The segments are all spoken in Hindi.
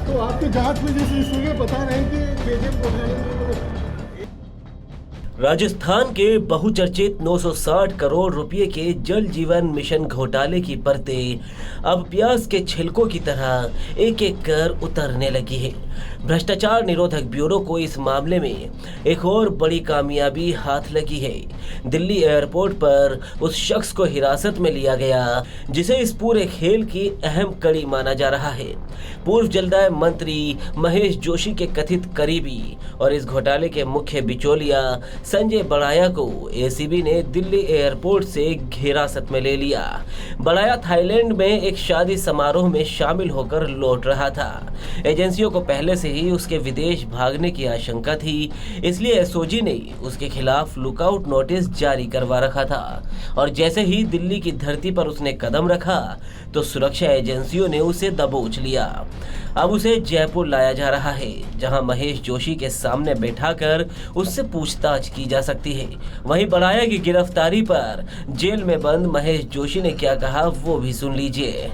तो आपके जांच में जैसे इसलिए बता रहे हैं कि केजीएफ घोटाले में राजस्थान के बहुचर्चित 960 करोड़ रुपए के जल जीवन मिशन घोटाले की परतें अब प्याज के छिलकों की तरह एक एक कर उतरने लगी है। भ्रष्टाचार निरोधक ब्यूरो को इस मामले में एक और बड़ी कामयाबी हाथ लगी है। दिल्ली एयरपोर्ट पर उस शख्स को हिरासत में लिया गया जिसे इस पूरे खेल की अहम कड़ी माना जा रहा है। पूर्व जलदाय मंत्री महेश जोशी के कथित करीबी और इस घोटाले के मुख्य बिचौलिया संजय बड़ाया को एसीबी ने दिल्ली एयरपोर्ट से हिरासत में ले लिया। बड़ाया थाईलैंड में एक शादी समारोह में शामिल होकर लौट रहा था। एजेंसियों को पहले से ही उसके विदेश भागने की आशंका थी, इसलिए एसओजी ने उसके खिलाफ लुकआउट नोटिस जारी करवा रखा था। और जैसे ही दिल्ली की धरती पर उसने कदम रखा तो सुरक्षा एजेंसियों ने उसे दबोच लिया। अब उसे जयपुर लाया जा रहा है, जहां महेश जोशी के सामने बैठाकर उससे पूछताछ की जा सकती है। वहीं बड़ाया की गिरफ्तारी पर जेल में बंद महेश जोशी ने क्या कहा वो भी सुन लीजिए।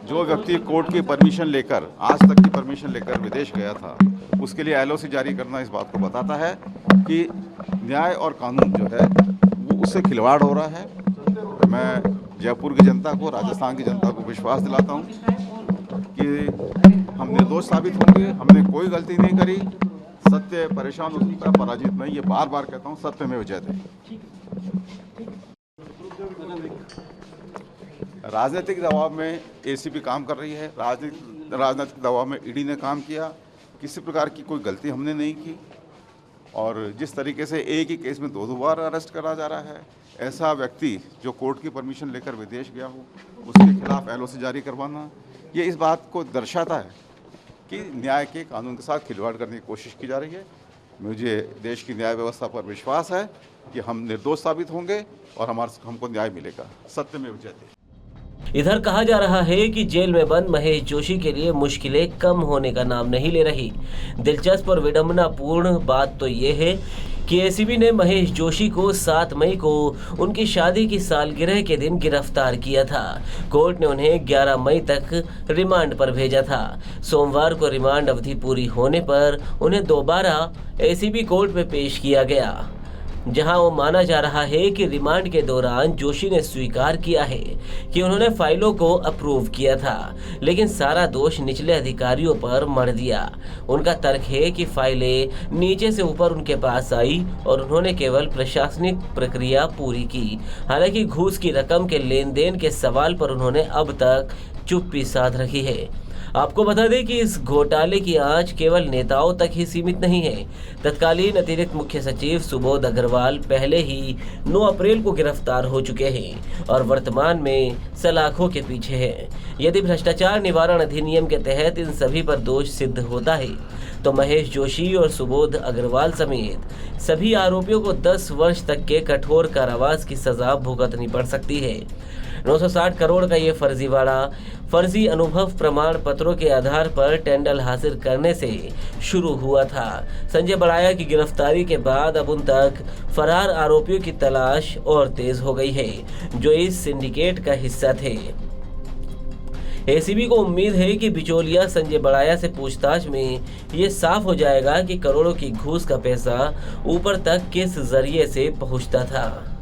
जो व्यक्ति कोर्ट की परमिशन लेकर, आज तक की परमिशन लेकर विदेश गया था, उसके लिए एलओसी जारी करना इस बात को बताता है कि न्याय और कानून जो है वो उससे खिलवाड़ हो रहा है। मैं जयपुर की जनता को, राजस्थान की जनता को विश्वास दिलाता हूँ कि हम निर्दोष साबित होंगे। हमने कोई गलती नहीं करी। सत्य परेशान हो सकता है, पराजित नहीं। ये बार बार कहता हूँ, सत्य में जयते। राजनीतिक दबाव में एसीबी काम कर रही है, राजनीतिक दबाव में ईडी ने काम किया। किसी प्रकार की कोई गलती हमने नहीं की। और जिस तरीके से एक ही केस में दो बार अरेस्ट करा जा रहा है, ऐसा व्यक्ति जो कोर्ट की परमिशन लेकर विदेश गया हो, उसके खिलाफ एलओसी जारी करवाना, ये इस बात को दर्शाता है कि न्याय के कानून के साथ खिलवाड़ करने की कोशिश की जा रही है। मुझे देश की न्याय व्यवस्था पर विश्वास है कि हम निर्दोष साबित होंगे और हमको न्याय मिलेगा। सत्य में जयते। इधर कहा जा रहा है कि जेल में बंद महेश जोशी के लिए मुश्किलें कम होने का नाम नहीं ले रही। दिलचस्प और विडंबनापूर्ण बात तो ये है कि एसीबी ने महेश जोशी को 7 मई को उनकी शादी की सालगिरह के दिन गिरफ्तार किया था। कोर्ट ने उन्हें 11 मई तक रिमांड पर भेजा था। सोमवार को रिमांड अवधि पूरी होने पर उन्हें दोबारा एसीबी कोर्ट में पेश किया गया, जहां वो माना जा रहा है कि रिमांड के दौरान जोशी ने स्वीकार किया है कि उन्होंने फाइलों को अप्रूव किया था, लेकिन सारा दोष निचले अधिकारियों पर मढ़ दिया। उनका तर्क है कि फाइलें नीचे से ऊपर उनके पास आई और उन्होंने केवल प्रशासनिक प्रक्रिया पूरी की। हालांकि घूस की रकम के लेन देन के सवाल पर उन्होंने अब तक चुप्पी साध रखी है। आपको बता दें कि इस घोटाले की आंच केवल नेताओं तक ही सीमित नहीं है। तत्कालीन अतिरिक्त मुख्य सचिव सुबोध अग्रवाल पहले ही 9 अप्रैल को गिरफ्तार हो चुके हैं और वर्तमान में सलाखों के पीछे हैं। यदि भ्रष्टाचार निवारण अधिनियम के तहत इन सभी पर दोष सिद्ध होता है तो महेश जोशी और सुबोध अग्रवाल समेत सभी आरोपियों को 10 वर्ष तक के कठोर कारावास की सजा भुगतनी पड़ सकती है। 960 करोड़ का ये फर्जी अनुभव प्रमाण पत्रों के आधार पर टेंडर हासिल करने से शुरू हुआ था। संजय बड़ाया की गिरफ्तारी के बाद अब उन तक फरार आरोपियों की तलाश और तेज हो गई है, जो इस सिंडिकेट का हिस्सा थे। एसीबी को उम्मीद है कि बिचौलिया संजय बड़ाया से पूछताछ में ये साफ हो जाएगा कि करोड़ों की घूस का पैसा ऊपर तक किस जरिए से पहुंचता था।